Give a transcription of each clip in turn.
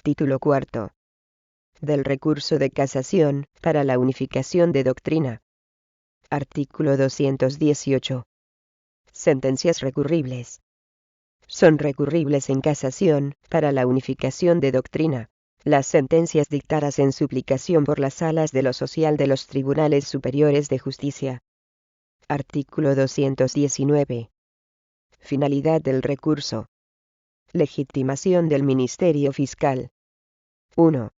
Título cuarto. Del recurso de casación, para la unificación de doctrina. Artículo 218. Sentencias recurribles. Son recurribles en casación, para la unificación de doctrina, las sentencias dictadas en suplicación por las salas de lo social de los tribunales superiores de justicia. Artículo 219. Finalidad del recurso. Legitimación del Ministerio Fiscal. 1.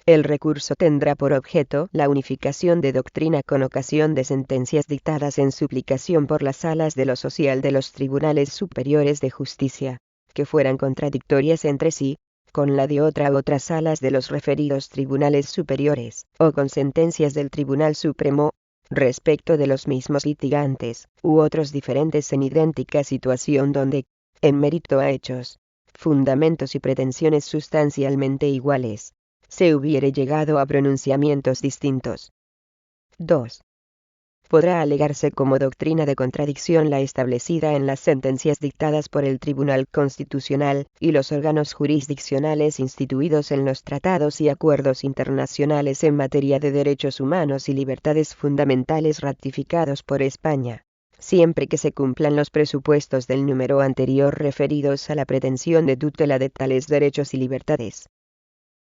El recurso tendrá por objeto la unificación de doctrina con ocasión de sentencias dictadas en suplicación por las salas de lo social de los tribunales superiores de justicia, que fueran contradictorias entre sí, con la de otras salas de los referidos tribunales superiores, o con sentencias del Tribunal Supremo, respecto de los mismos litigantes, u otros diferentes en idéntica situación donde, en mérito a hechos, fundamentos y pretensiones sustancialmente iguales, se hubiere llegado a pronunciamientos distintos. 2. Podrá alegarse como doctrina de contradicción la establecida en las sentencias dictadas por el Tribunal Constitucional y los órganos jurisdiccionales instituidos en los tratados y acuerdos internacionales en materia de derechos humanos y libertades fundamentales ratificados por España, siempre que se cumplan los presupuestos del número anterior referidos a la pretensión de tutela de tales derechos y libertades.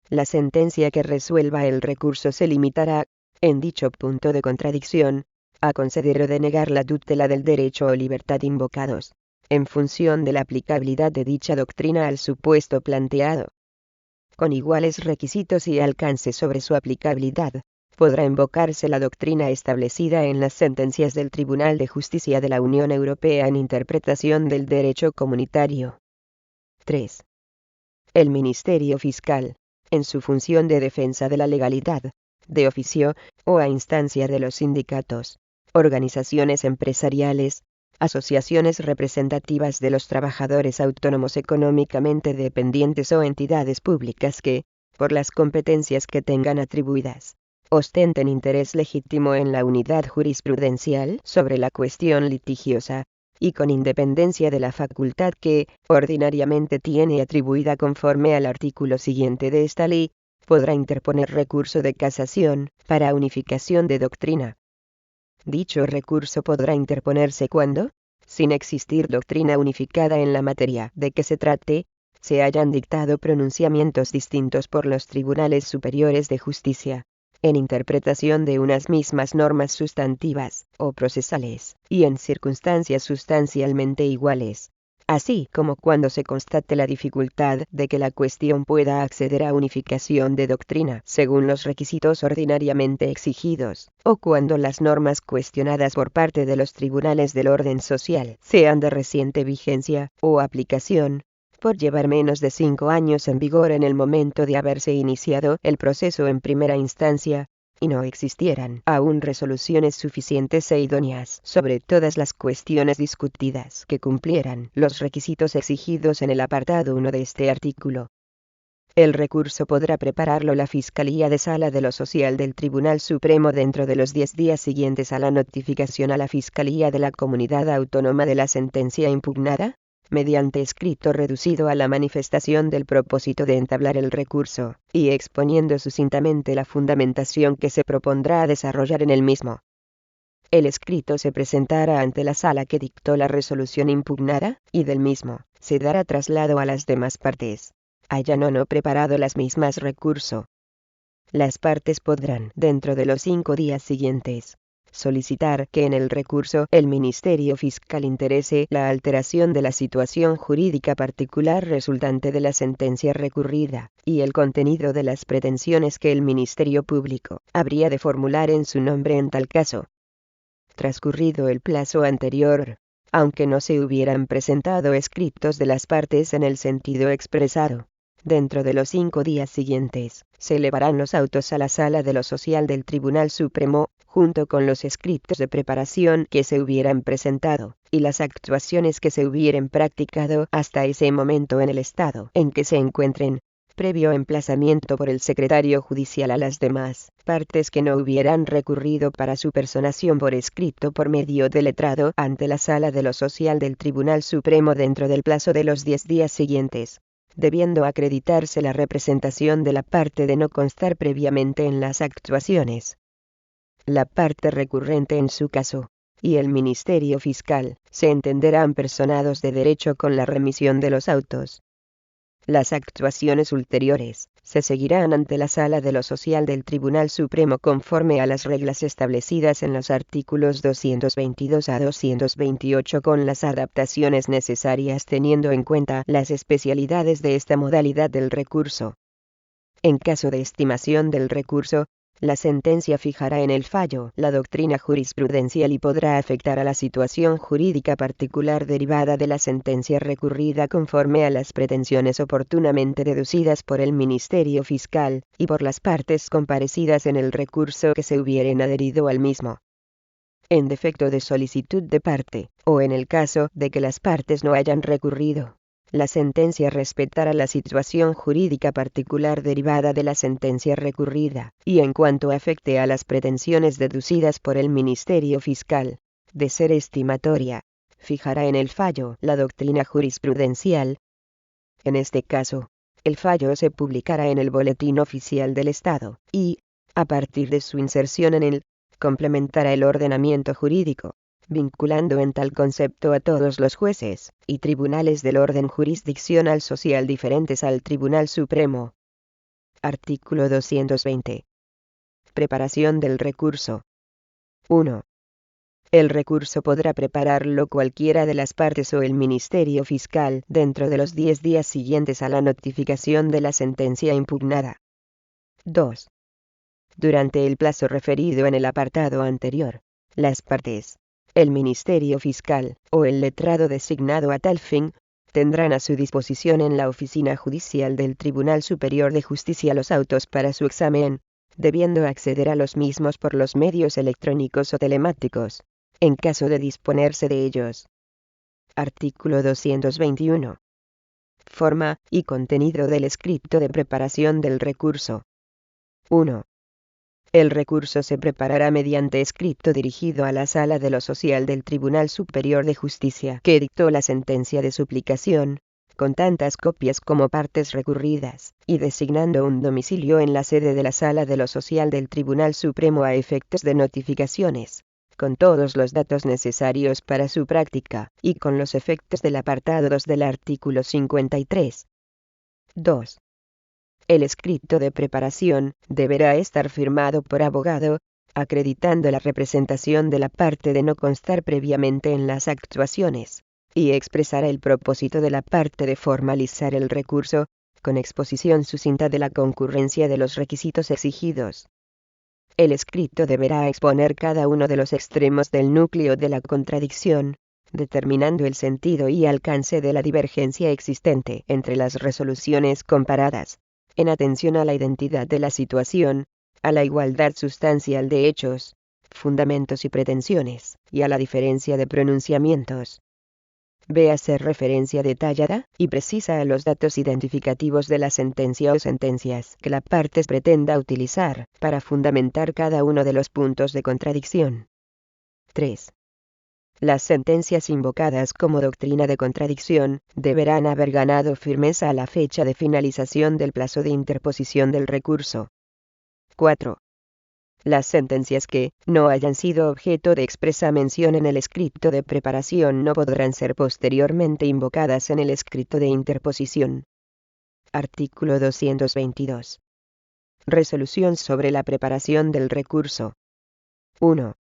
La sentencia que resuelva el recurso se limitará, en dicho punto de contradicción, a conceder o denegar la tutela del derecho o libertad invocados, en función de la aplicabilidad de dicha doctrina al supuesto planteado. Con iguales requisitos y alcance sobre su aplicabilidad, podrá invocarse la doctrina establecida en las sentencias del Tribunal de Justicia de la Unión Europea en interpretación del derecho comunitario. 3. El Ministerio Fiscal, en su función de defensa de la legalidad, de oficio, o a instancia de los sindicatos, organizaciones empresariales, asociaciones representativas de los trabajadores autónomos económicamente dependientes o entidades públicas que, por las competencias que tengan atribuidas, ostenten interés legítimo en la unidad jurisprudencial sobre la cuestión litigiosa, y con independencia de la facultad que, ordinariamente tiene atribuida conforme al artículo siguiente de esta ley, podrá interponer recurso de casación, para unificación de doctrina. Dicho recurso podrá interponerse cuando, sin existir doctrina unificada en la materia de que se trate, se hayan dictado pronunciamientos distintos por los tribunales superiores de justicia, en interpretación de unas mismas normas sustantivas o procesales, y en circunstancias sustancialmente iguales, así como cuando se constate la dificultad de que la cuestión pueda acceder a unificación de doctrina según los requisitos ordinariamente exigidos, o cuando las normas cuestionadas por parte de los tribunales del orden social sean de reciente vigencia o aplicación, por llevar menos de 5 años en vigor en el momento de haberse iniciado el proceso en primera instancia, y no existieran aún resoluciones suficientes e idóneas sobre todas las cuestiones discutidas que cumplieran los requisitos exigidos en el apartado 1 de este artículo. El recurso podrá prepararlo la Fiscalía de Sala de lo Social del Tribunal Supremo dentro de los 10 días siguientes a la notificación a la Fiscalía de la Comunidad Autónoma de la sentencia impugnada, mediante escrito reducido a la manifestación del propósito de entablar el recurso, y exponiendo sucintamente la fundamentación que se propondrá desarrollar en el mismo. El escrito se presentará ante la sala que dictó la resolución impugnada, y del mismo se dará traslado a las demás partes, hayan o no preparado las mismas recurso. Las partes podrán, dentro de los 5 días siguientes, solicitar que en el recurso el Ministerio Fiscal interese la alteración de la situación jurídica particular resultante de la sentencia recurrida, y el contenido de las pretensiones que el Ministerio Público habría de formular en su nombre en tal caso. Transcurrido el plazo anterior, aunque no se hubieran presentado escritos de las partes en el sentido expresado, dentro de los 5 días siguientes, se elevarán los autos a la Sala de lo Social del Tribunal Supremo, junto con los escritos de preparación que se hubieran presentado, y las actuaciones que se hubieran practicado hasta ese momento en el estado en que se encuentren, previo emplazamiento por el secretario judicial a las demás partes que no hubieran recurrido para su personación por escrito por medio de letrado ante la Sala de lo Social del Tribunal Supremo dentro del plazo de los 10 días siguientes, debiendo acreditarse la representación de la parte de no constar previamente en las actuaciones. La parte recurrente en su caso, y el Ministerio Fiscal, se entenderán personados de derecho con la remisión de los autos. Las actuaciones ulteriores se seguirán ante la Sala de lo Social del Tribunal Supremo conforme a las reglas establecidas en los artículos 222 a 228 con las adaptaciones necesarias teniendo en cuenta las especialidades de esta modalidad del recurso. En caso de estimación del recurso, la sentencia fijará en el fallo la doctrina jurisprudencial y podrá afectar a la situación jurídica particular derivada de la sentencia recurrida conforme a las pretensiones oportunamente deducidas por el Ministerio Fiscal, y por las partes comparecidas en el recurso que se hubieren adherido al mismo. En defecto de solicitud de parte, o en el caso de que las partes no hayan recurrido, la sentencia respetará la situación jurídica particular derivada de la sentencia recurrida, y en cuanto afecte a las pretensiones deducidas por el Ministerio Fiscal, de ser estimatoria, fijará en el fallo la doctrina jurisprudencial. En este caso, el fallo se publicará en el Boletín Oficial del Estado, y, a partir de su inserción en él, complementará el ordenamiento jurídico, vinculando en tal concepto a todos los jueces y tribunales del orden jurisdiccional social diferentes al Tribunal Supremo. Artículo 220. Preparación del recurso. 1. El recurso podrá prepararlo cualquiera de las partes o el Ministerio Fiscal dentro de los 10 días siguientes a la notificación de la sentencia impugnada. 2. Durante el plazo referido en el apartado anterior, las partes, el Ministerio Fiscal, o el letrado designado a tal fin, tendrán a su disposición en la Oficina Judicial del Tribunal Superior de Justicia los autos para su examen, debiendo acceder a los mismos por los medios electrónicos o telemáticos, en caso de disponerse de ellos. Artículo 221. Forma y contenido del escrito de preparación del recurso. 1. El recurso se preparará mediante escrito dirigido a la Sala de lo Social del Tribunal Superior de Justicia que dictó la sentencia de suplicación, con tantas copias como partes recurridas, y designando un domicilio en la sede de la Sala de lo Social del Tribunal Supremo a efectos de notificaciones, con todos los datos necesarios para su práctica, y con los efectos del apartado 2 del artículo 53. 2. El escrito de preparación deberá estar firmado por abogado, acreditando la representación de la parte de no constar previamente en las actuaciones, y expresará el propósito de la parte de formalizar el recurso, con exposición sucinta de la concurrencia de los requisitos exigidos. El escrito deberá exponer cada uno de los extremos del núcleo de la contradicción, determinando el sentido y alcance de la divergencia existente entre las resoluciones comparadas, en atención a la identidad de la situación, a la igualdad sustancial de hechos, fundamentos y pretensiones, y a la diferencia de pronunciamientos. Véase referencia detallada y precisa a los datos identificativos de la sentencia o sentencias que la parte pretenda utilizar para fundamentar cada uno de los puntos de contradicción. 3. Las sentencias invocadas como doctrina de contradicción deberán haber ganado firmeza a la fecha de finalización del plazo de interposición del recurso. 4. Las sentencias que no hayan sido objeto de expresa mención en el escrito de preparación no podrán ser posteriormente invocadas en el escrito de interposición. Artículo 222. Resolución sobre la preparación del recurso. 1.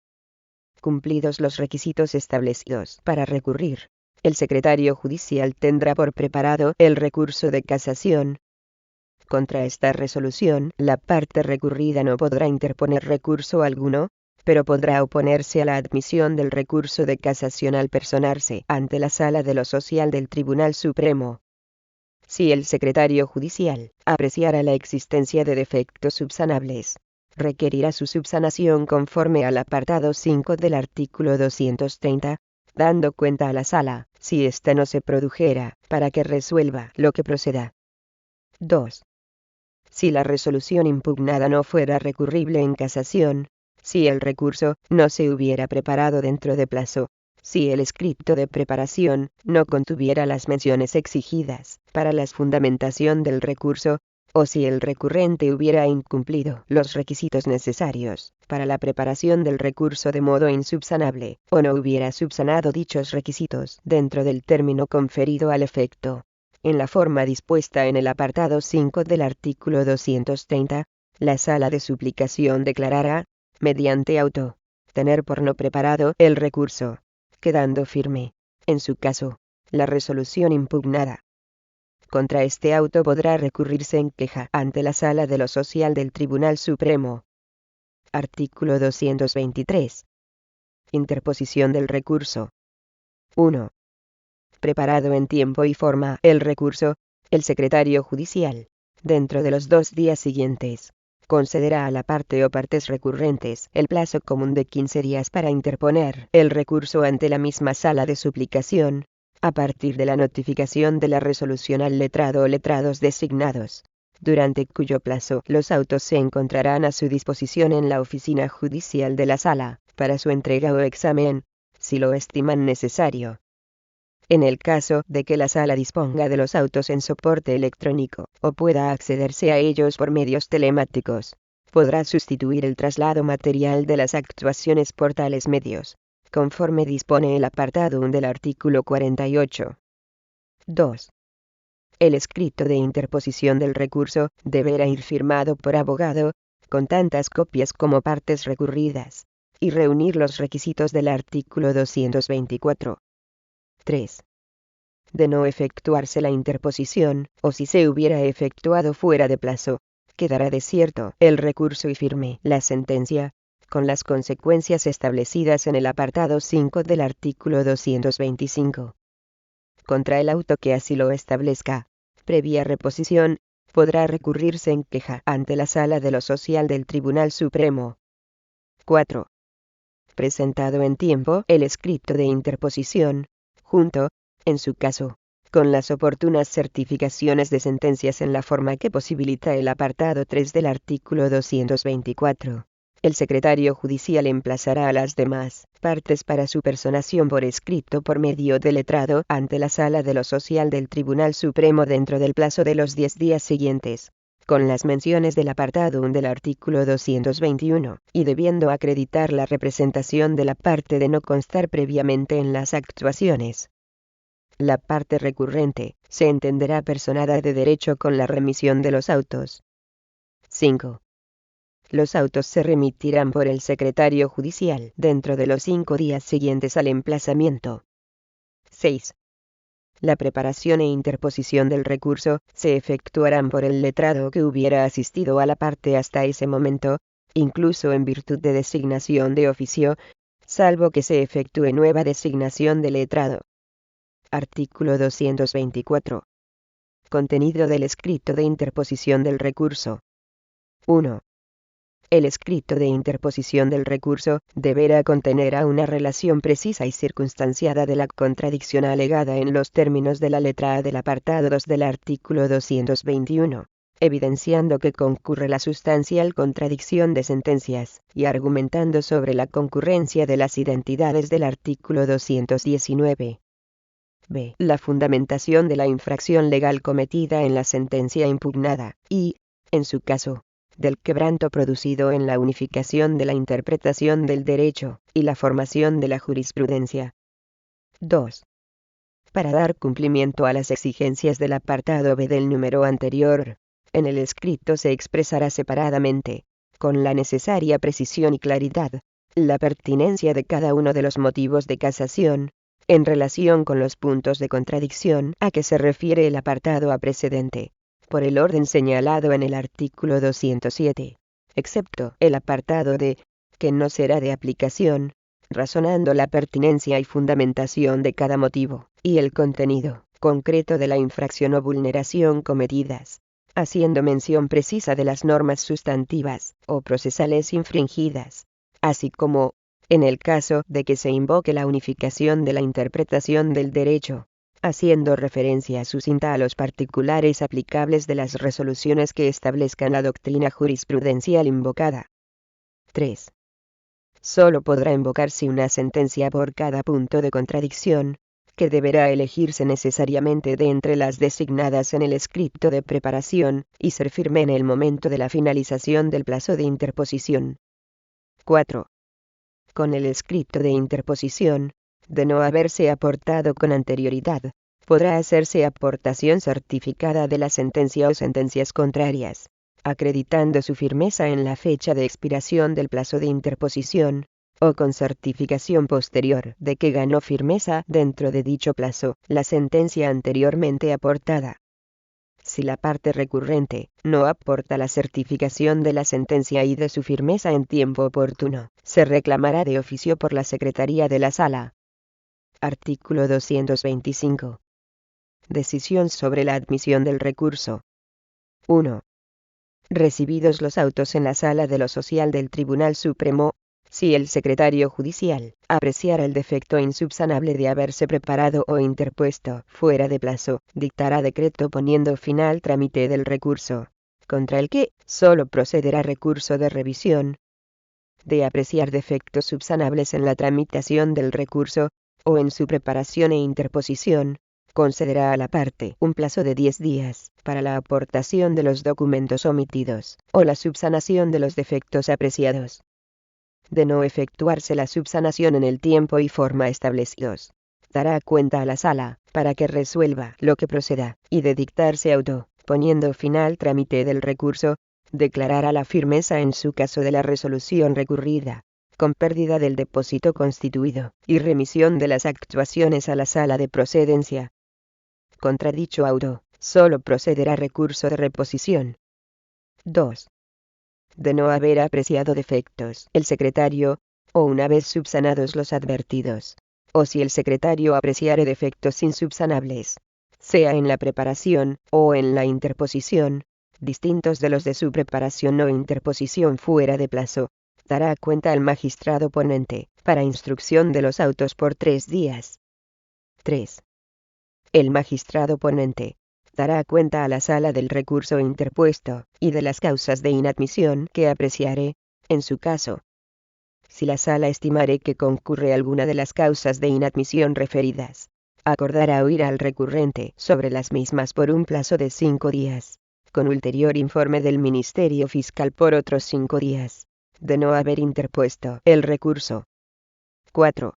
Cumplidos los requisitos establecidos para recurrir, el secretario judicial tendrá por preparado el recurso de casación. Contra esta resolución, la parte recurrida no podrá interponer recurso alguno, pero podrá oponerse a la admisión del recurso de casación al personarse ante la Sala de lo Social del Tribunal Supremo. Si el secretario judicial apreciara la existencia de defectos subsanables, requerirá su subsanación conforme al apartado 5 del artículo 230, dando cuenta a la sala, si ésta no se produjera, para que resuelva lo que proceda. 2. Si la resolución impugnada no fuera recurrible en casación, si el recurso no se hubiera preparado dentro de plazo, si el escrito de preparación no contuviera las menciones exigidas para la fundamentación del recurso, o si el recurrente hubiera incumplido los requisitos necesarios para la preparación del recurso de modo insubsanable, o no hubiera subsanado dichos requisitos dentro del término conferido al efecto. En la forma dispuesta en el apartado 5 del artículo 230, la sala de suplicación declarará, mediante auto, tener por no preparado el recurso, quedando firme, en su caso, la resolución impugnada. Contra este auto podrá recurrirse en queja ante la Sala de lo Social del Tribunal Supremo. Artículo 223. Interposición del recurso. 1. Preparado en tiempo y forma el recurso, el secretario judicial, dentro de los 2 días siguientes, concederá a la parte o partes recurrentes el plazo común de 15 días para interponer el recurso ante la misma sala de suplicación, a partir de la notificación de la resolución al letrado o letrados designados, durante cuyo plazo los autos se encontrarán a su disposición en la oficina judicial de la sala, para su entrega o examen, si lo estiman necesario. En el caso de que la sala disponga de los autos en soporte electrónico, o pueda accederse a ellos por medios telemáticos, podrá sustituir el traslado material de las actuaciones por tales medios, conforme dispone el apartado 1 del artículo 48. 2. El escrito de interposición del recurso deberá ir firmado por abogado, con tantas copias como partes recurridas, y reunir los requisitos del artículo 224. 3. De no efectuarse la interposición, o si se hubiera efectuado fuera de plazo, quedará desierto el recurso y firme la sentencia, con las consecuencias establecidas en el apartado 5 del artículo 225. Contra el auto que así lo establezca, previa reposición, podrá recurrirse en queja ante la Sala de lo Social del Tribunal Supremo. 4. Presentado en tiempo el escrito de interposición, junto, en su caso, con las oportunas certificaciones de sentencias en la forma que posibilita el apartado 3 del artículo 224. El secretario judicial emplazará a las demás partes para su personación por escrito por medio de letrado ante la Sala de lo Social del Tribunal Supremo dentro del plazo de los 10 días siguientes, con las menciones del apartado 1 del artículo 221, y debiendo acreditar la representación de la parte de no constar previamente en las actuaciones. La parte recurrente se entenderá personada de derecho con la remisión de los autos. 5. Los autos se remitirán por el secretario judicial dentro de los 5 días siguientes al emplazamiento. 6. La preparación e interposición del recurso se efectuarán por el letrado que hubiera asistido a la parte hasta ese momento, incluso en virtud de designación de oficio, salvo que se efectúe nueva designación de letrado. Artículo 224. Contenido del escrito de interposición del recurso. 1. El escrito de interposición del recurso deberá contener a una relación precisa y circunstanciada de la contradicción alegada en los términos de la letra A del apartado 2 del artículo 221, evidenciando que concurre la sustancial contradicción de sentencias, y argumentando sobre la concurrencia de las identidades del artículo 219. B. La fundamentación de la infracción legal cometida en la sentencia impugnada, y, en su caso, del quebranto producido en la unificación de la interpretación del derecho, y la formación de la jurisprudencia. 2. Para dar cumplimiento a las exigencias del apartado B del número anterior, en el escrito se expresará separadamente, con la necesaria precisión y claridad, la pertinencia de cada uno de los motivos de casación, en relación con los puntos de contradicción a que se refiere el apartado A precedente, por el orden señalado en el artículo 207, excepto el apartado D, que no será de aplicación, razonando la pertinencia y fundamentación de cada motivo, y el contenido concreto de la infracción o vulneración cometidas, haciendo mención precisa de las normas sustantivas o procesales infringidas, así como, en el caso de que se invoque la unificación de la interpretación del derecho, haciendo referencia sucinta a los particulares aplicables de las resoluciones que establezcan la doctrina jurisprudencial invocada. 3. solo podrá invocarse una sentencia por cada punto de contradicción, que deberá elegirse necesariamente de entre las designadas en el escrito de preparación, y ser firme en el momento de la finalización del plazo de interposición. 4. Con el escrito de interposición, de no haberse aportado con anterioridad, podrá hacerse aportación certificada de la sentencia o sentencias contrarias, acreditando su firmeza en la fecha de expiración del plazo de interposición, o con certificación posterior de que ganó firmeza dentro de dicho plazo la sentencia anteriormente aportada. Si la parte recurrente no aporta la certificación de la sentencia y de su firmeza en tiempo oportuno, se reclamará de oficio por la Secretaría de la Sala. Artículo 225. Decisión sobre la admisión del recurso. 1. Recibidos los autos en la Sala de lo Social del Tribunal Supremo, si el secretario judicial apreciara el defecto insubsanable de haberse preparado o interpuesto fuera de plazo, dictará decreto poniendo fin al trámite del recurso, contra el que solo procederá recurso de revisión. De apreciar defectos subsanables en la tramitación del recurso, o en su preparación e interposición, concederá a la parte un plazo de 10 días para la aportación de los documentos omitidos, o la subsanación de los defectos apreciados. De no efectuarse la subsanación en el tiempo y forma establecidos, dará cuenta a la Sala, para que resuelva lo que proceda, y de dictarse auto, poniendo fin al trámite del recurso, declarará la firmeza en su caso de la resolución recurrida, con pérdida del depósito constituido, y remisión de las actuaciones a la Sala de procedencia. Contra dicho auto, solo procederá recurso de reposición. 2. De no haber apreciado defectos el secretario, o una vez subsanados los advertidos, o si el secretario apreciare defectos insubsanables, sea en la preparación o en la interposición, distintos de los de su preparación o interposición fuera de plazo, dará cuenta al magistrado ponente, para instrucción de los autos por 3 días. 3. El magistrado ponente dará cuenta a la Sala del recurso interpuesto, y de las causas de inadmisión que apreciare, en su caso. Si la Sala estimare que concurre alguna de las causas de inadmisión referidas, acordará oír al recurrente sobre las mismas por un plazo de 5 días, con ulterior informe del Ministerio Fiscal por otros 5 días, de no haber interpuesto el recurso. 4.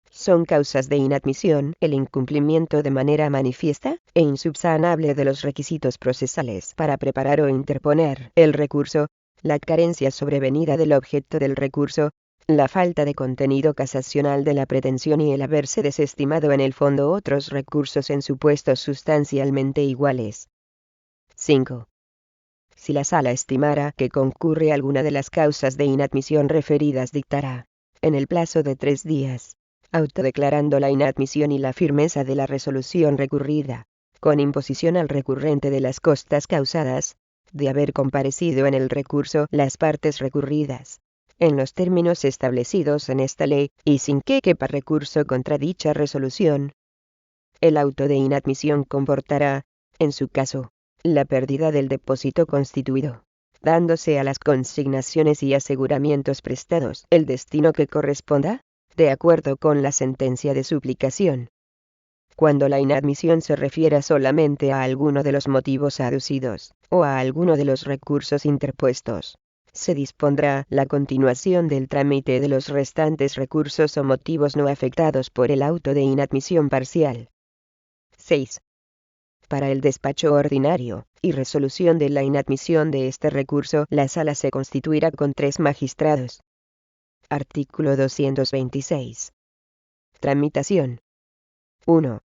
Son causas de inadmisión el incumplimiento de manera manifiesta e insubsanable de los requisitos procesales para preparar o interponer el recurso, la carencia sobrevenida del objeto del recurso, la falta de contenido casacional de la pretensión y el haberse desestimado en el fondo otros recursos en supuestos sustancialmente iguales. 5. Si la Sala estimara que concurre alguna de las causas de inadmisión referidas, dictará, en el plazo de 3 días, autodeclarando la inadmisión y la firmeza de la resolución recurrida, con imposición al recurrente de las costas causadas, de haber comparecido en el recurso las partes recurridas, en los términos establecidos en esta ley, y sin que quepa recurso contra dicha resolución. El auto de inadmisión comportará, en su caso, la pérdida del depósito constituido, dándose a las consignaciones y aseguramientos prestados el destino que corresponda, de acuerdo con la sentencia de suplicación. Cuando la inadmisión se refiera solamente a alguno de los motivos aducidos, o a alguno de los recursos interpuestos, se dispondrá la continuación del trámite de los restantes recursos o motivos no afectados por el auto de inadmisión parcial. 6. Para el despacho ordinario y resolución de la inadmisión de este recurso, la Sala se constituirá con 3 magistrados. Artículo 226. Tramitación. 1.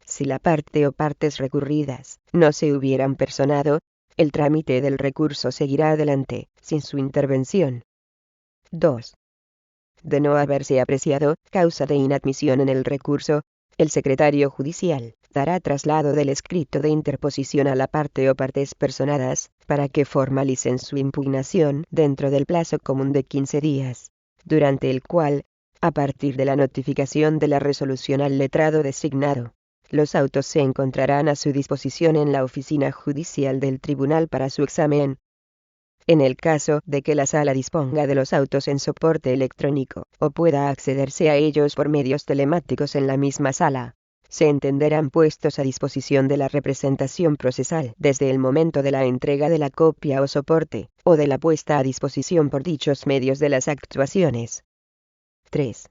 Si la parte o partes recurridas no se hubieran personado, el trámite del recurso seguirá adelante, sin su intervención. 2. De no haberse apreciado causa de inadmisión en el recurso, el secretario judicial dará traslado del escrito de interposición a la parte o partes personadas, para que formalicen su impugnación dentro del plazo común de 15 días, durante el cual, a partir de la notificación de la resolución al letrado designado, los autos se encontrarán a su disposición en la oficina judicial del tribunal para su examen. En el caso de que la sala disponga de los autos en soporte electrónico, o pueda accederse a ellos por medios telemáticos en la misma sala, se entenderán puestos a disposición de la representación procesal desde el momento de la entrega de la copia o soporte, o de la puesta a disposición por dichos medios de las actuaciones. 3.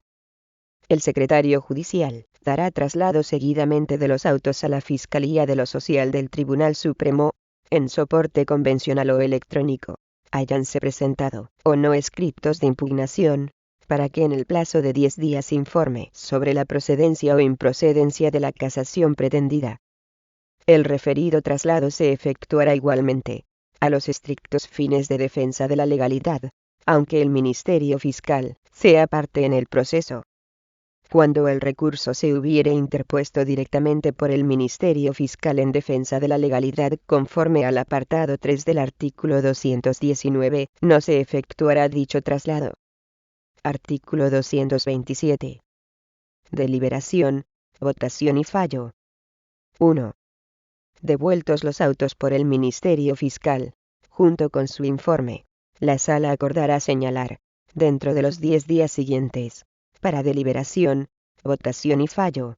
El secretario judicial dará traslado seguidamente de los autos a la Fiscalía de lo Social del Tribunal Supremo, en soporte convencional o electrónico, háyanse presentado, o no escritos de impugnación, para que en el plazo de 10 días informe sobre la procedencia o improcedencia de la casación pretendida. El referido traslado se efectuará igualmente, a los estrictos fines de defensa de la legalidad, aunque el Ministerio Fiscal sea parte en el proceso. Cuando el recurso se hubiere interpuesto directamente por el Ministerio Fiscal en defensa de la legalidad conforme al apartado 3 del artículo 219, no se efectuará dicho traslado. Artículo 227. Deliberación, votación y fallo. 1. Devueltos los autos por el Ministerio Fiscal, junto con su informe, la Sala acordará señalar, dentro de los 10 días siguientes, para deliberación, votación y fallo.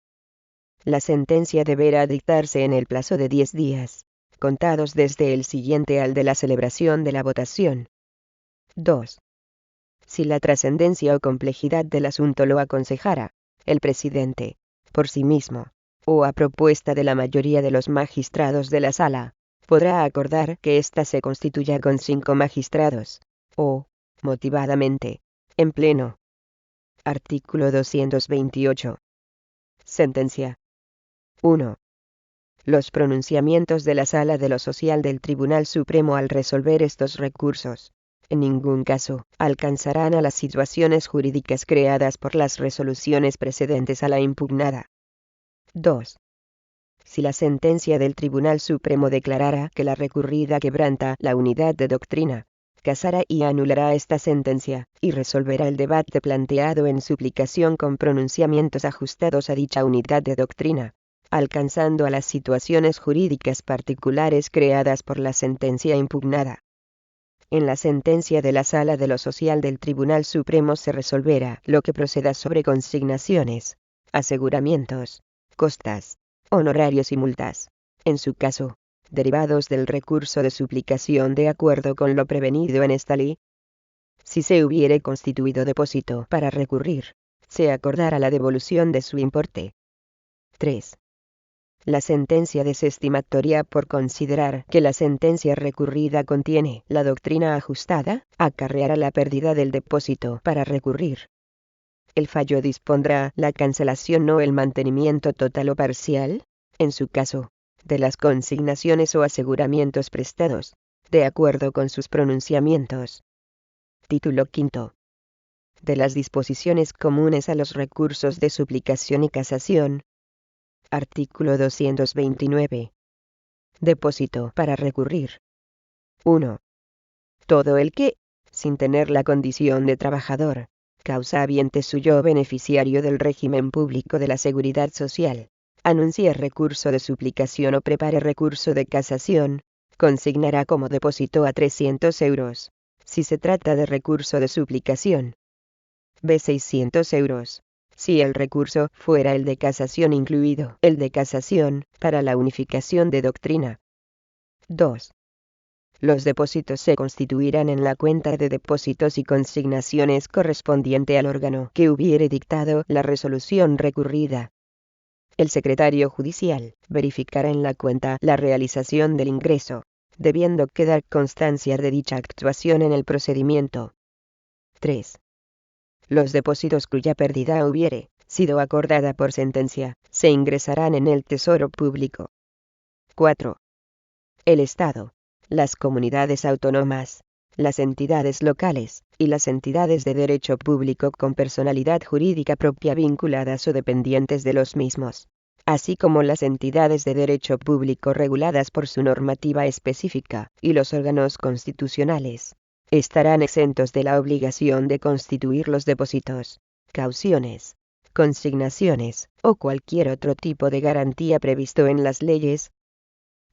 La sentencia deberá dictarse en el plazo de 10 días, contados desde el siguiente al de la celebración de la votación. 2. Si la trascendencia o complejidad del asunto lo aconsejara, el presidente, por sí mismo, o a propuesta de la mayoría de los magistrados de la sala, podrá acordar que ésta se constituya con 5 magistrados, o, motivadamente, en pleno. Artículo 228. Sentencia. 1. Los pronunciamientos de la Sala de lo Social del Tribunal Supremo al resolver estos recursos, en ningún caso, alcanzarán a las situaciones jurídicas creadas por las resoluciones precedentes a la impugnada. 2. Si la sentencia del Tribunal Supremo declarara que la recurrida quebranta la unidad de doctrina, casará y anulará esta sentencia, y resolverá el debate planteado en suplicación con pronunciamientos ajustados a dicha unidad de doctrina, alcanzando a las situaciones jurídicas particulares creadas por la sentencia impugnada. En la sentencia de la Sala de lo Social del Tribunal Supremo se resolverá lo que proceda sobre consignaciones, aseguramientos, costas, honorarios y multas, en su caso, derivados del recurso de suplicación de acuerdo con lo prevenido en esta ley. Si se hubiere constituido depósito para recurrir, se acordará la devolución de su importe. 3. La sentencia desestimatoria por considerar que la sentencia recurrida contiene la doctrina ajustada, acarreará la pérdida del depósito para recurrir. El fallo dispondrá la cancelación o el mantenimiento total o parcial, en su caso, de las consignaciones o aseguramientos prestados, de acuerdo con sus pronunciamientos. Título V. De las disposiciones comunes a los recursos de suplicación y casación. Artículo 229. Depósito para recurrir. 1. Todo el que, sin tener la condición de trabajador, causaviente suyo o beneficiario del régimen público de la Seguridad Social, anuncie recurso de suplicación o prepare recurso de casación, consignará como depósito a 300 euros, si se trata de recurso de suplicación. B. 600 euros, si el recurso fuera el de casación incluido el de casación, para la unificación de doctrina. 2. Los depósitos se constituirán en la cuenta de depósitos y consignaciones correspondiente al órgano que hubiere dictado la resolución recurrida. El secretario judicial verificará en la cuenta la realización del ingreso, debiendo quedar constancia de dicha actuación en el procedimiento. 3. Los depósitos cuya pérdida hubiere sido acordada por sentencia, se ingresarán en el Tesoro Público. 4. El Estado, las comunidades autónomas, las entidades locales, y las entidades de derecho público con personalidad jurídica propia vinculadas o dependientes de los mismos, así como las entidades de derecho público reguladas por su normativa específica, y los órganos constitucionales, estarán exentos de la obligación de constituir los depósitos, cauciones, consignaciones, o cualquier otro tipo de garantía previsto en las leyes.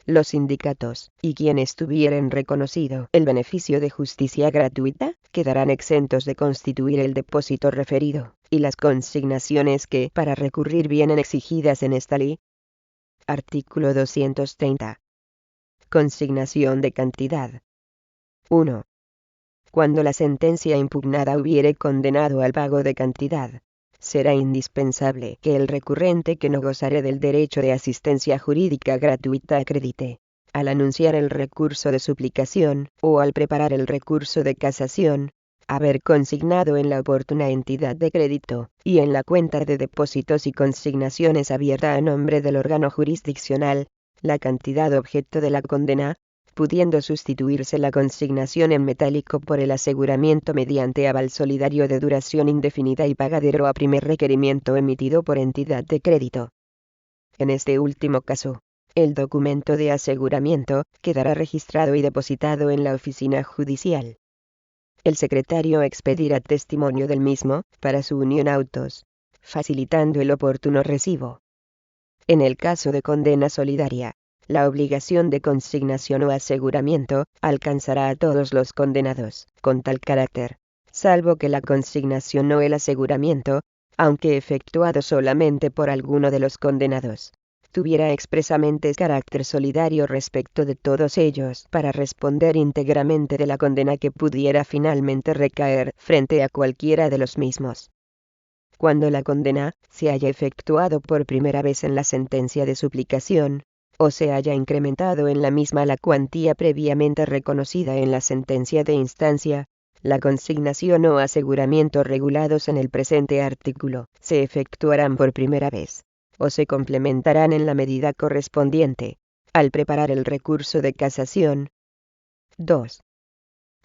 los sindicatos y quienes tuvieren reconocido el beneficio de justicia gratuita, quedarán exentos de constituir el depósito referido, y las consignaciones que para recurrir vienen exigidas en esta ley. Artículo 230. Consignación de cantidad. 1. Cuando la sentencia impugnada hubiere condenado al pago de cantidad, será indispensable que el recurrente que no gozare del derecho de asistencia jurídica gratuita acredite, al anunciar el recurso de suplicación, o al preparar el recurso de casación, haber consignado en la oportuna entidad de crédito, y en la cuenta de depósitos y consignaciones abierta a nombre del órgano jurisdiccional, la cantidad objeto de la condena, pudiendo sustituirse la consignación en metálico por el aseguramiento mediante aval solidario de duración indefinida y pagadero a primer requerimiento emitido por entidad de crédito. En este último caso, el documento de aseguramiento quedará registrado y depositado en la oficina judicial. El secretario expedirá testimonio del mismo, para su unión a autos, facilitando el oportuno recibo. En el caso de condena solidaria, la obligación de consignación o aseguramiento alcanzará a todos los condenados, con tal carácter, salvo que la consignación o el aseguramiento, aunque efectuado solamente por alguno de los condenados, tuviera expresamente carácter solidario respecto de todos ellos para responder íntegramente de la condena que pudiera finalmente recaer frente a cualquiera de los mismos. Cuando la condena se haya efectuado por primera vez en la sentencia de suplicación, o se haya incrementado en la misma la cuantía previamente reconocida en la sentencia de instancia, la consignación o aseguramiento regulados en el presente artículo se efectuarán por primera vez, o se complementarán en la medida correspondiente, al preparar el recurso de casación. 2.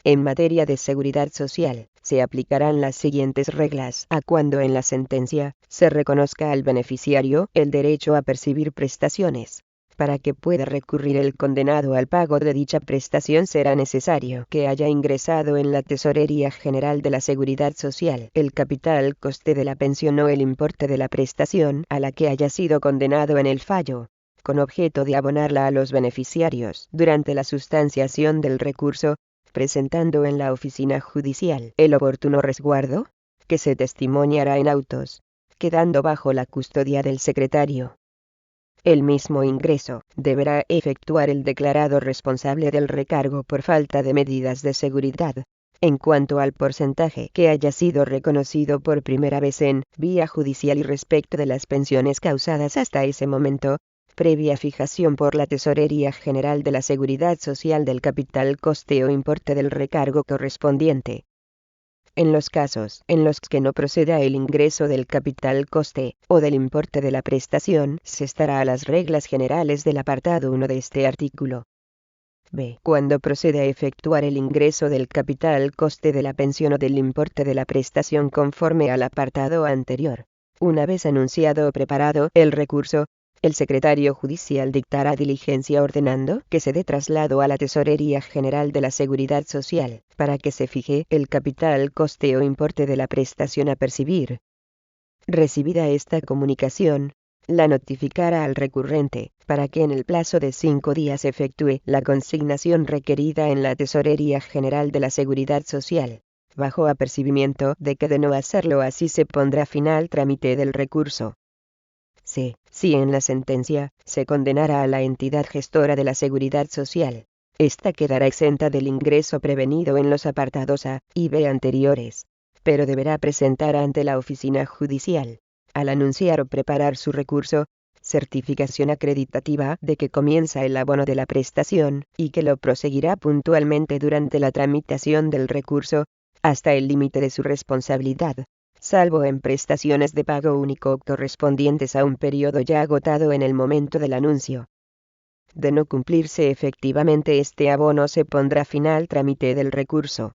En materia de seguridad social, se aplicarán las siguientes reglas a cuando en la sentencia se reconozca al beneficiario el derecho a percibir prestaciones. Para que pueda recurrir el condenado al pago de dicha prestación será necesario que haya ingresado en la Tesorería General de la Seguridad Social el capital coste de la pensión o el importe de la prestación a la que haya sido condenado en el fallo, con objeto de abonarla a los beneficiarios durante la sustanciación del recurso, presentando en la oficina judicial el oportuno resguardo, que se testimoniará en autos, quedando bajo la custodia del secretario. El mismo ingreso deberá efectuar el declarado responsable del recargo por falta de medidas de seguridad, en cuanto al porcentaje que haya sido reconocido por primera vez en vía judicial y respecto de las pensiones causadas hasta ese momento, previa fijación por la Tesorería General de la Seguridad Social del capital coste o importe del recargo correspondiente. En los casos en los que no proceda el ingreso del capital coste o del importe de la prestación, se estará a las reglas generales del apartado 1 de este artículo. B. Cuando proceda a efectuar el ingreso del capital coste de la pensión o del importe de la prestación conforme al apartado anterior. Una vez anunciado o preparado el recurso, el secretario judicial dictará diligencia ordenando que se dé traslado a la Tesorería General de la Seguridad Social, para que se fije el capital coste o importe de la prestación a percibir. Recibida esta comunicación, la notificará al recurrente, para que en el plazo de 5 días efectúe la consignación requerida en la Tesorería General de la Seguridad Social, bajo apercibimiento de que de no hacerlo así se pondrá fin al trámite del recurso. C. Si en la sentencia se condenara a la entidad gestora de la Seguridad Social, ésta quedará exenta del ingreso prevenido en los apartados A y B anteriores, pero deberá presentar ante la oficina judicial, al anunciar o preparar su recurso, certificación acreditativa de que comienza el abono de la prestación y que lo proseguirá puntualmente durante la tramitación del recurso, hasta el límite de su responsabilidad, salvo en prestaciones de pago único correspondientes a un periodo ya agotado en el momento del anuncio. De no cumplirse efectivamente este abono se pondrá fin al trámite del recurso.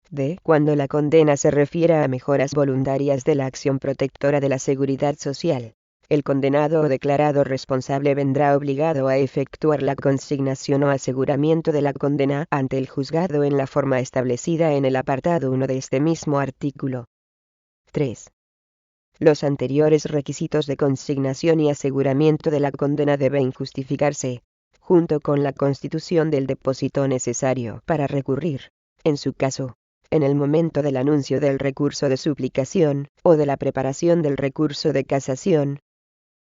D. Cuando la condena se refiera a mejoras voluntarias de la acción protectora de la seguridad social, el condenado o declarado responsable vendrá obligado a efectuar la consignación o aseguramiento de la condena ante el juzgado en la forma establecida en el apartado 1 de este mismo artículo. 3. Los anteriores requisitos de consignación y aseguramiento de la condena deben justificarse, junto con la constitución del depósito necesario para recurrir, en su caso, en el momento del anuncio del recurso de suplicación, o de la preparación del recurso de casación.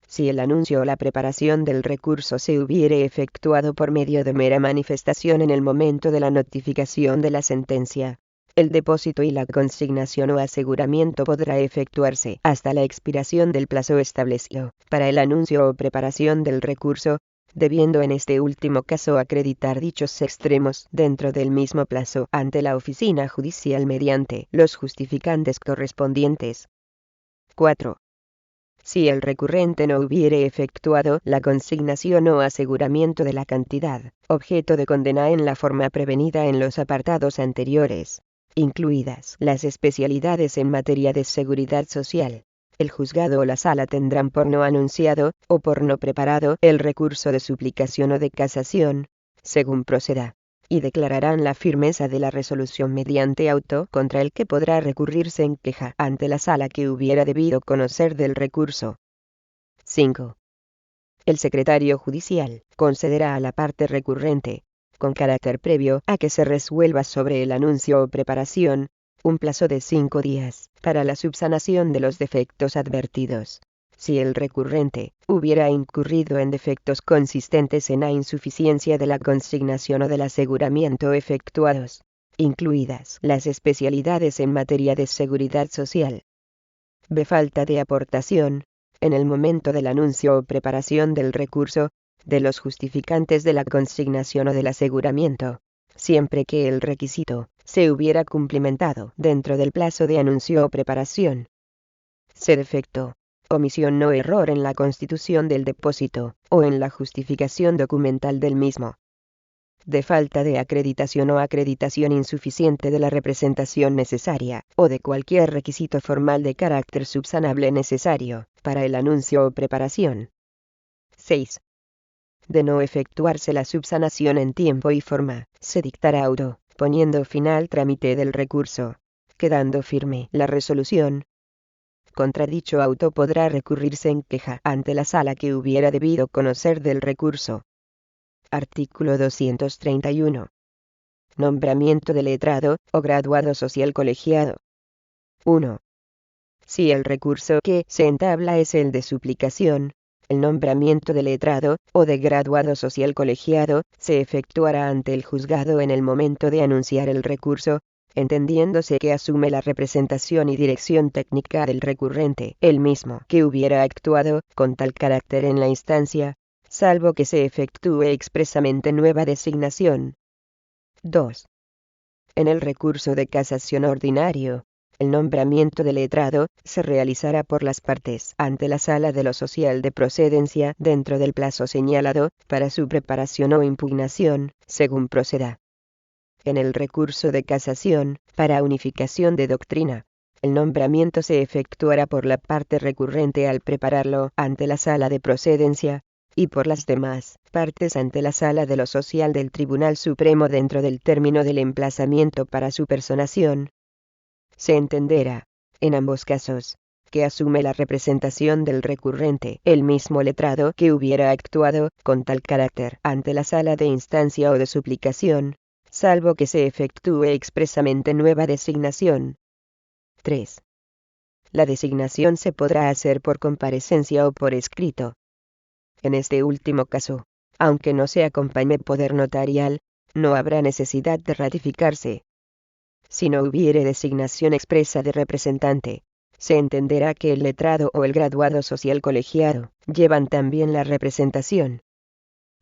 Si el anuncio o la preparación del recurso se hubiere efectuado por medio de mera manifestación en el momento de la notificación de la sentencia, el depósito y la consignación o aseguramiento podrá efectuarse hasta la expiración del plazo establecido para el anuncio o preparación del recurso, debiendo en este último caso acreditar dichos extremos dentro del mismo plazo ante la oficina judicial mediante los justificantes correspondientes. 4. Si el recurrente no hubiere efectuado la consignación o aseguramiento de la cantidad, objeto de condena en la forma prevenida en los apartados anteriores, incluidas las especialidades en materia de seguridad social, el juzgado o la sala tendrán por no anunciado, o por no preparado, el recurso de suplicación o de casación, según proceda, y declararán la firmeza de la resolución mediante auto contra el que podrá recurrirse en queja ante la sala que hubiera debido conocer del recurso. 5. El secretario judicial concederá a la parte recurrente, con carácter previo a que se resuelva sobre el anuncio o preparación, un plazo de 5 días para la subsanación de los defectos advertidos. Si el recurrente hubiera incurrido en defectos consistentes en la insuficiencia de la consignación o del aseguramiento efectuados, incluidas las especialidades en materia de seguridad social. B. Falta de aportación, en el momento del anuncio o preparación del recurso, de los justificantes de la consignación o del aseguramiento, siempre que el requisito se hubiera cumplimentado dentro del plazo de anuncio o preparación. C. Defecto, omisión o error en la constitución del depósito, o en la justificación documental del mismo. De falta de acreditación o acreditación insuficiente de la representación necesaria, o de cualquier requisito formal de carácter subsanable necesario para el anuncio o preparación. 6. De no efectuarse la subsanación en tiempo y forma, se dictará auto, poniendo fin al trámite del recurso, quedando firme la resolución. Contra dicho auto podrá recurrirse en queja ante la sala que hubiera debido conocer del recurso. Artículo 231. Nombramiento de letrado o graduado social colegiado. 1. Si el recurso que se entabla es el de suplicación, el nombramiento de letrado o de graduado social colegiado se efectuará ante el juzgado en el momento de anunciar el recurso, entendiéndose que asume la representación y dirección técnica del recurrente, el mismo que hubiera actuado con tal carácter en la instancia, salvo que se efectúe expresamente nueva designación. 2. En el recurso de casación ordinario, el nombramiento de letrado se realizará por las partes ante la Sala de lo Social de Procedencia dentro del plazo señalado para su preparación o impugnación, según proceda. En el recurso de casación, para unificación de doctrina, el nombramiento se efectuará por la parte recurrente al prepararlo ante la Sala de Procedencia, y por las demás partes ante la Sala de lo Social del Tribunal Supremo dentro del término del emplazamiento para su personación. Se entenderá, en ambos casos, que asume la representación del recurrente el mismo letrado que hubiera actuado con tal carácter ante la sala de instancia o de suplicación, salvo que se efectúe expresamente nueva designación. 3. La designación se podrá hacer por comparecencia o por escrito. En este último caso, aunque no se acompañe poder notarial, no habrá necesidad de ratificarse. Si no hubiere designación expresa de representante, se entenderá que el letrado o el graduado social colegiado llevan también la representación.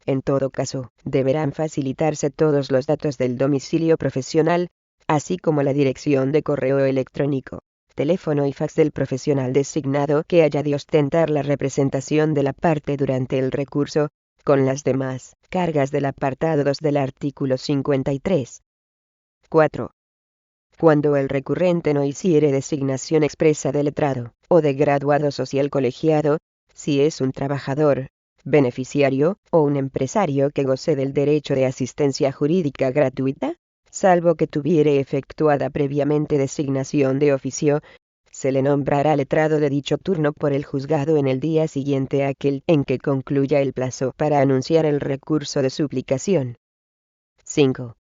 En todo caso, deberán facilitarse todos los datos del domicilio profesional, así como la dirección de correo electrónico, teléfono y fax del profesional designado que haya de ostentar la representación de la parte durante el recurso, con las demás cargas del apartado 2 del artículo 53. 4. Cuando el recurrente no hiciere designación expresa de letrado, o de graduado social colegiado, si es un trabajador, beneficiario, o un empresario que goce del derecho de asistencia jurídica gratuita, salvo que tuviere efectuada previamente designación de oficio, se le nombrará letrado de dicho turno por el juzgado en el día siguiente a aquel en que concluya el plazo para anunciar el recurso de suplicación. 5.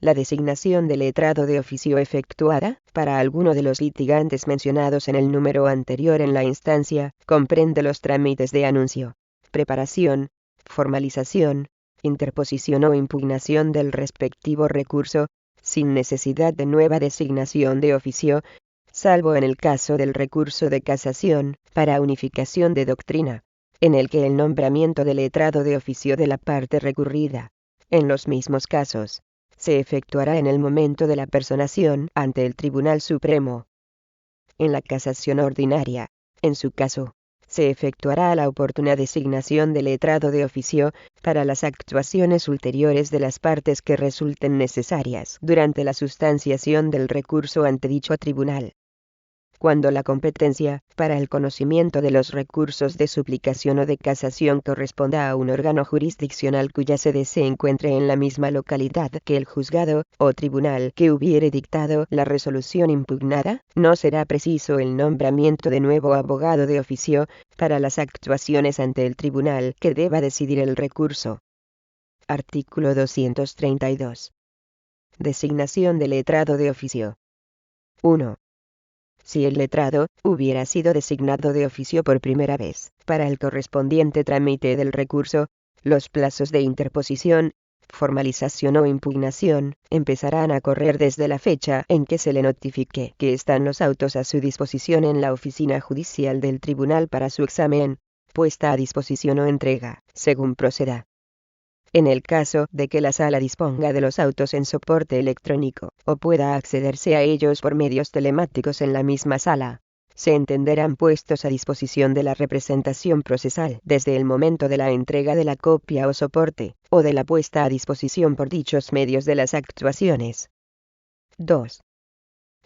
La designación de letrado de oficio efectuada, para alguno de los litigantes mencionados en el número anterior en la instancia, comprende los trámites de anuncio, preparación, formalización, interposición o impugnación del respectivo recurso, sin necesidad de nueva designación de oficio, salvo en el caso del recurso de casación, para unificación de doctrina, en el que el nombramiento de letrado de oficio de la parte recurrida, en los mismos casos, se efectuará en el momento de la personación ante el Tribunal Supremo. En la casación ordinaria, en su caso, se efectuará la oportuna designación de letrado de oficio para las actuaciones ulteriores de las partes que resulten necesarias durante la sustanciación del recurso ante dicho tribunal. Cuando la competencia para el conocimiento de los recursos de suplicación o de casación corresponda a un órgano jurisdiccional cuya sede se encuentre en la misma localidad que el juzgado o tribunal que hubiere dictado la resolución impugnada, no será preciso el nombramiento de nuevo abogado de oficio para las actuaciones ante el tribunal que deba decidir el recurso. Artículo 232. Designación de letrado de oficio. 1. Si el letrado hubiera sido designado de oficio por primera vez, para el correspondiente trámite del recurso, los plazos de interposición, formalización o impugnación, empezarán a correr desde la fecha en que se le notifique que están los autos a su disposición en la oficina judicial del tribunal para su examen, puesta a disposición o entrega, según proceda. En el caso de que la sala disponga de los autos en soporte electrónico, o pueda accederse a ellos por medios telemáticos en la misma sala, se entenderán puestos a disposición de la representación procesal desde el momento de la entrega de la copia o soporte, o de la puesta a disposición por dichos medios de las actuaciones. 2.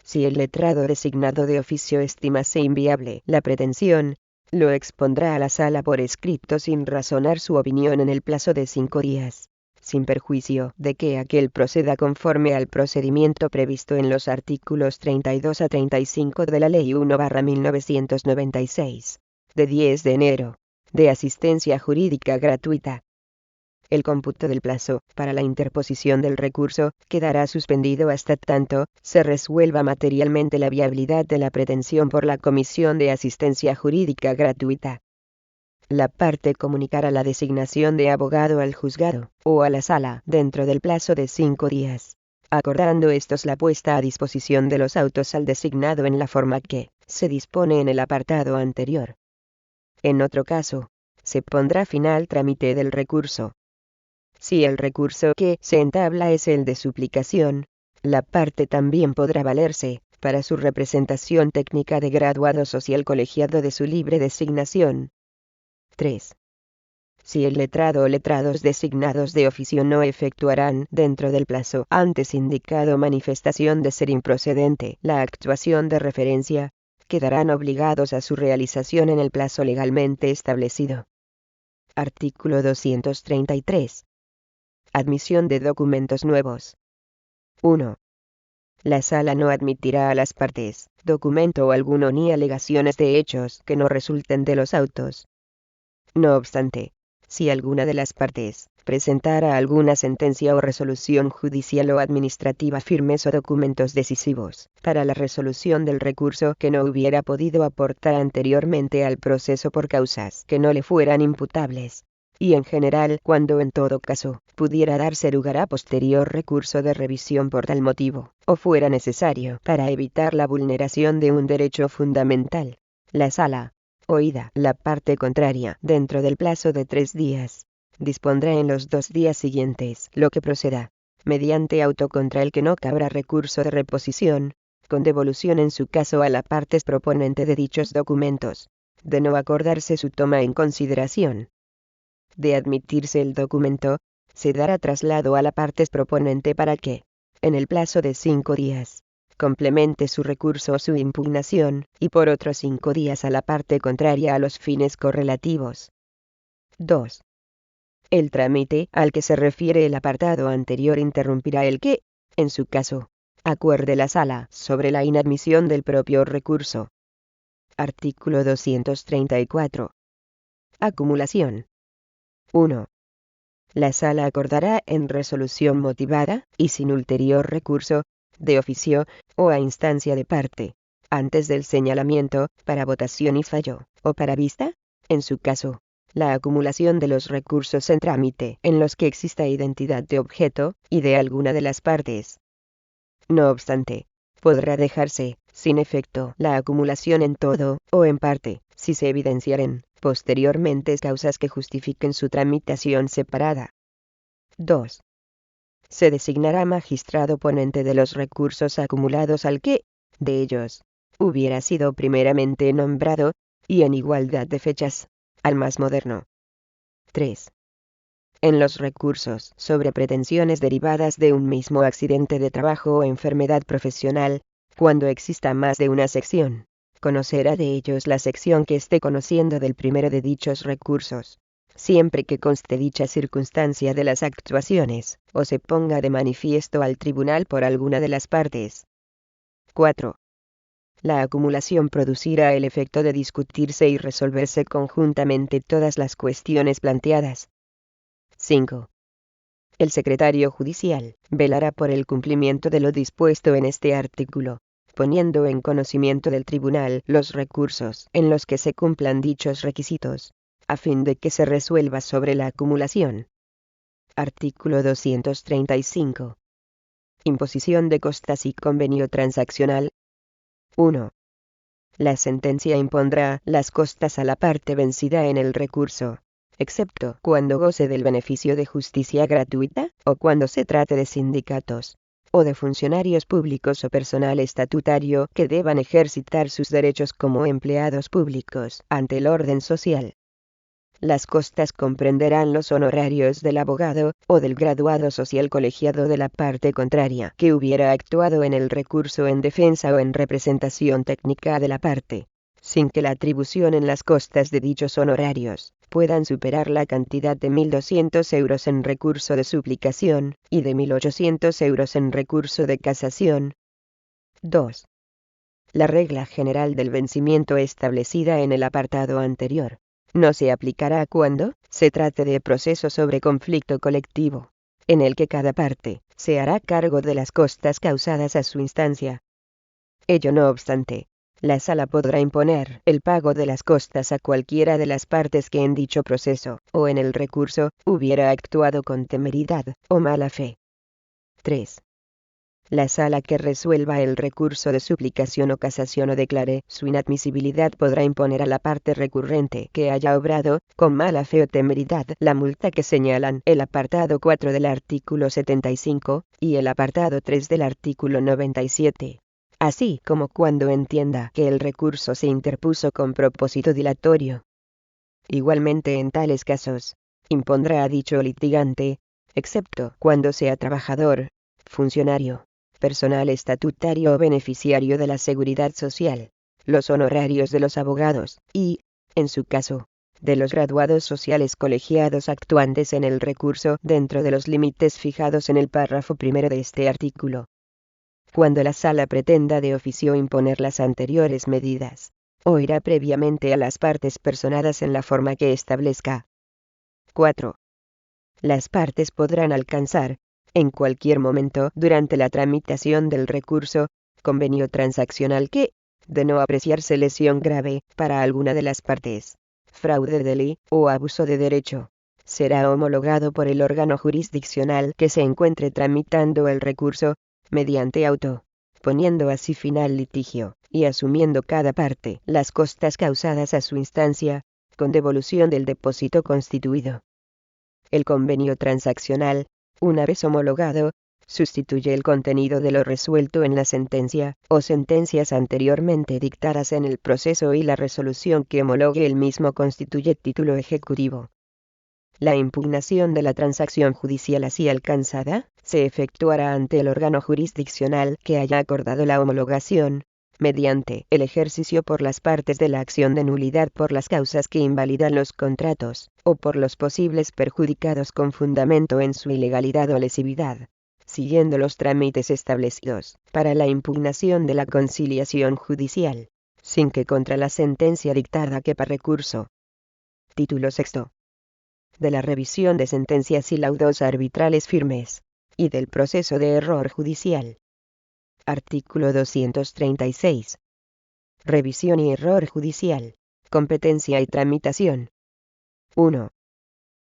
Si el letrado designado de oficio estimase inviable la pretensión, lo expondrá a la sala por escrito sin razonar su opinión en el plazo de 5 días, sin perjuicio de que aquel proceda conforme al procedimiento previsto en los artículos 32 a 35 de la Ley 1/1996, de 10 de enero, de asistencia jurídica gratuita. El cómputo del plazo para la interposición del recurso quedará suspendido hasta tanto se resuelva materialmente la viabilidad de la pretensión por la Comisión de Asistencia Jurídica Gratuita. La parte comunicará la designación de abogado al juzgado o a la sala dentro del plazo de 5 días, acordando estos la puesta a disposición de los autos al designado en la forma que se dispone en el apartado anterior. En otro caso, se pondrá fin al trámite del recurso. Si el recurso que se entabla es el de suplicación, la parte también podrá valerse, para su representación técnica de graduado social colegiado de su libre designación. 3. Si el letrado o letrados designados de oficio no efectuarán, dentro del plazo antes indicado, manifestación de ser improcedente la actuación de referencia, quedarán obligados a su realización en el plazo legalmente establecido. Artículo 233. Admisión de documentos nuevos. 1. La sala no admitirá a las partes, documento alguno ni alegaciones de hechos que no resulten de los autos. No obstante, si alguna de las partes presentara alguna sentencia o resolución judicial o administrativa firmes o documentos decisivos para la resolución del recurso que no hubiera podido aportar anteriormente al proceso por causas que no le fueran imputables, y en general cuando en todo caso pudiera darse lugar a posterior recurso de revisión por tal motivo, o fuera necesario para evitar la vulneración de un derecho fundamental, la sala, oída la parte contraria dentro del plazo de 3 días, dispondrá en los 2 días siguientes lo que proceda, mediante auto contra el que no cabrá recurso de reposición, con devolución en su caso a la parte proponente de dichos documentos, de no acordarse su toma en consideración. De admitirse el documento, se dará traslado a la parte proponente para que, en el plazo de 5 días, complemente su recurso o su impugnación, y por otros 5 días a la parte contraria a los fines correlativos. 2. El trámite al que se refiere el apartado anterior interrumpirá el que, en su caso, Acuerde la Sala sobre la inadmisión del propio recurso. Artículo 234. Acumulación. 1. La Sala acordará en resolución motivada, y sin ulterior recurso, de oficio, o a instancia de parte, antes del señalamiento, para votación y fallo, o para vista, en su caso, la acumulación de los recursos en trámite en los que exista identidad de objeto, y de alguna de las partes. No obstante, podrá dejarse, sin efecto, la acumulación en todo, o en parte, si se evidenciaren, posteriormente causas que justifiquen su tramitación separada. 2. Se designará magistrado ponente de los recursos acumulados al que, de ellos, hubiera sido primeramente nombrado, y en igualdad de fechas, al más moderno. 3. En los recursos sobre pretensiones derivadas de un mismo accidente de trabajo o enfermedad profesional, cuando exista más de una sección, conocerá de ellos la sección que esté conociendo del primero de dichos recursos, siempre que conste dicha circunstancia de las actuaciones, o se ponga de manifiesto al tribunal por alguna de las partes. 4. La acumulación producirá el efecto de discutirse y resolverse conjuntamente todas las cuestiones planteadas. 5. El secretario judicial velará por el cumplimiento de lo dispuesto en este artículo, poniendo en conocimiento del tribunal los recursos en los que se cumplan dichos requisitos, a fin de que se resuelva sobre la acumulación. Artículo 235. Imposición de costas y convenio transaccional. 1. La sentencia impondrá las costas a la parte vencida en el recurso, excepto cuando goce del beneficio de justicia gratuita, o cuando se trate de sindicatos, o de funcionarios públicos o personal estatutario que deban ejercitar sus derechos como empleados públicos ante el orden social. Las costas comprenderán los honorarios del abogado, o del graduado social colegiado de la parte contraria que hubiera actuado en el recurso en defensa o en representación técnica de la parte, sin que la atribución en las costas de dichos honorarios puedan superar la cantidad de 1.200 euros en recurso de suplicación, y de 1.800 euros en recurso de casación. 2. La regla general del vencimiento establecida en el apartado anterior no se aplicará cuando se trate de proceso sobre conflicto colectivo, en el que cada parte se hará cargo de las costas causadas a su instancia. Ello no obstante, la Sala podrá imponer el pago de las costas a cualquiera de las partes que en dicho proceso, o en el recurso, hubiera actuado con temeridad o mala fe. 3. La Sala que resuelva el recurso de suplicación o casación o declare su inadmisibilidad podrá imponer a la parte recurrente que haya obrado con mala fe o temeridad la multa que señalan el apartado 4 del artículo 75 y el apartado 3 del artículo 97, así como cuando entienda que el recurso se interpuso con propósito dilatorio. Igualmente en tales casos, impondrá a dicho litigante, excepto cuando sea trabajador, funcionario, personal estatutario o beneficiario de la Seguridad Social, los honorarios de los abogados y, en su caso, de los graduados sociales colegiados actuantes en el recurso dentro de los límites fijados en el párrafo primero de este artículo. Cuando la Sala pretenda de oficio imponer las anteriores medidas, oirá previamente a las partes personadas en la forma que establezca. 4. Las partes podrán alcanzar, en cualquier momento durante la tramitación del recurso, convenio transaccional que, de no apreciarse lesión grave para alguna de las partes, fraude de ley o abuso de derecho, será homologado por el órgano jurisdiccional que se encuentre tramitando el recurso, mediante auto, poniendo así fin al litigio, y asumiendo cada parte las costas causadas a su instancia, con devolución del depósito constituido. El convenio transaccional, una vez homologado, sustituye el contenido de lo resuelto en la sentencia, o sentencias anteriormente dictadas en el proceso, y la resolución que homologue el mismo constituye título ejecutivo. La impugnación de la transacción judicial así alcanzada, se efectuará ante el órgano jurisdiccional que haya acordado la homologación, mediante el ejercicio por las partes de la acción de nulidad por las causas que invalidan los contratos, o por los posibles perjudicados con fundamento en su ilegalidad o lesividad, siguiendo los trámites establecidos para la impugnación de la conciliación judicial, sin que contra la sentencia dictada quepa recurso. Título sexto. De la revisión de sentencias y laudos arbitrales firmes, y del proceso de error judicial. Artículo 236. Revisión y error judicial. Competencia y tramitación. 1.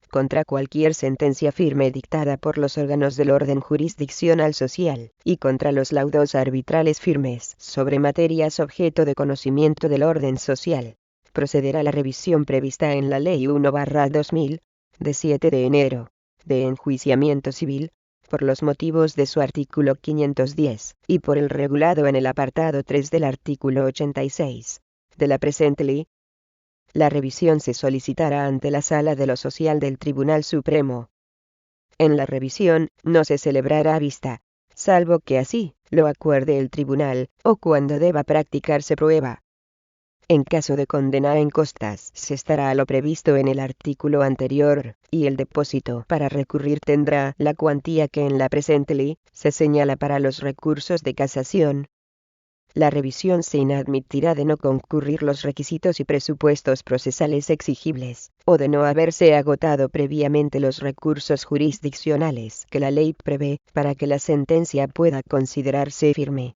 Contra cualquier sentencia firme dictada por los órganos del orden jurisdiccional social, y contra los laudos arbitrales firmes sobre materias objeto de conocimiento del orden social, procederá la revisión prevista en la Ley 1/2000, de 7 de enero, de enjuiciamiento civil, por los motivos de su artículo 510, y por el regulado en el apartado 3 del artículo 86, de la presente ley. La revisión se solicitará ante la Sala de lo Social del Tribunal Supremo. En la revisión, no se celebrará vista, salvo que así lo acuerde el tribunal, o cuando deba practicarse prueba. En caso de condena en costas, se estará a lo previsto en el artículo anterior, y el depósito para recurrir tendrá la cuantía que en la presente ley se señala para los recursos de casación. La revisión se inadmitirá de no concurrir los requisitos y presupuestos procesales exigibles, o de no haberse agotado previamente los recursos jurisdiccionales que la ley prevé para que la sentencia pueda considerarse firme,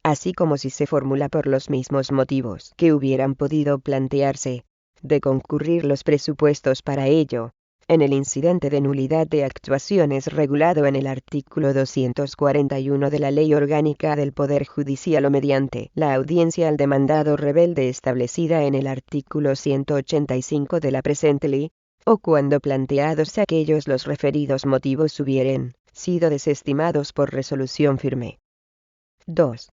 así como si se formula por los mismos motivos que hubieran podido plantearse, de concurrir los presupuestos para ello. En el incidente de nulidad de actuaciones regulado en el artículo 241 de la Ley Orgánica del Poder Judicial o mediante la audiencia al demandado rebelde establecida en el artículo 185 de la presente ley, o cuando planteados aquellos los referidos motivos hubieren sido desestimados por resolución firme. 2.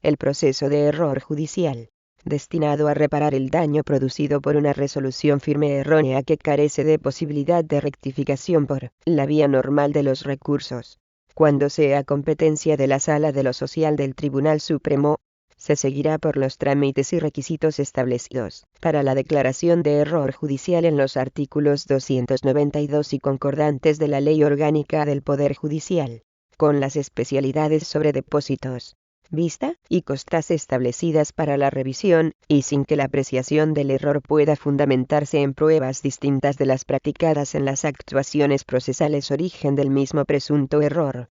El proceso de error judicial, destinado a reparar el daño producido por una resolución firme errónea que carece de posibilidad de rectificación por la vía normal de los recursos. Cuando sea competencia de la Sala de lo Social del Tribunal Supremo, se seguirá por los trámites y requisitos establecidos para la declaración de error judicial en los artículos 292 y concordantes de la Ley Orgánica del Poder Judicial, con las especialidades sobre depósitos, vista y costas establecidas para la revisión, y sin que la apreciación del error pueda fundamentarse en pruebas distintas de las practicadas en las actuaciones procesales origen del mismo presunto error.